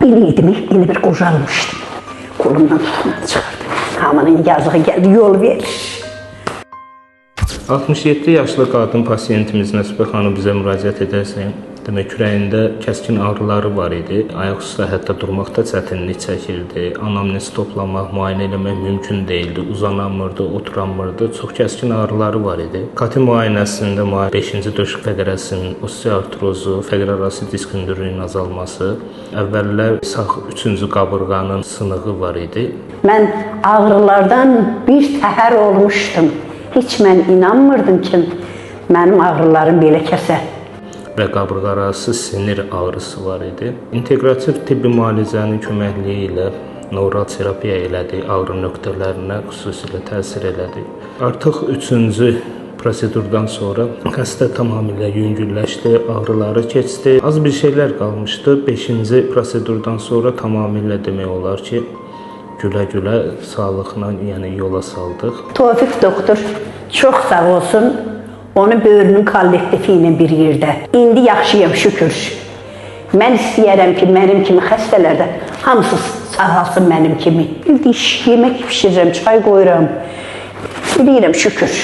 biliydim, elə bir qocalmışdım. Qolumdan tutmadı, çıxardı. Hamının yazığı gəldi, yol verir. 67 yaşlı qadın pasiyentimiz Nəsibə xanım bizə müraciət edərsə, demək kürəyində kəskin ağrıları var idi. Ayaq üstə hətta durmaqda çətinlik çəkirdi. Anamnez toplamaq, müayinə eləmək mümkün deyildi. Uzanamırdı, oturamırdı. Çox kəskin ağrıları var idi. KT müayinəsində 5-ci döş fəqərəsinin osteoartrozu, fəqərarası disk hündürlüyünün azalması, əvvəllər sağ 3-cü qabırğanın sınığı var idi. Mən ağrılardan bir təhər olmuşdum. Heç mən inanmırdım ki, mənim ağrılarım belə kəsə. Və qabırğarası sinir ağrısı var idi. İnteqrativ tibbi müalicənin köməkliyi ilə neural terapiya elədi, ağrı nöqtələrinə xüsusilə təsir elədi. Artıq 3-cü prosedurdan sonra xəstə tamamilə yüngülləşdi, ağrıları keçdi. Az bir şeylər qalmışdı. 5-ci prosedurdan sonra tamamilə demək olar ki, gülə-gülə sağlıqla, yəni yola saldıq. Tofiq doktor çox sağ olsun, onu böyrünün kollektifi ilə bir yerdə. İndi yaxşıyam, şükür. Mən istəyərəm ki, mənim kimi xəstələrdə hamısı sağalsın mənim kimi. Bildi iş, yemək pişirirəm, çay qoyuram. Bilirəm, şükür.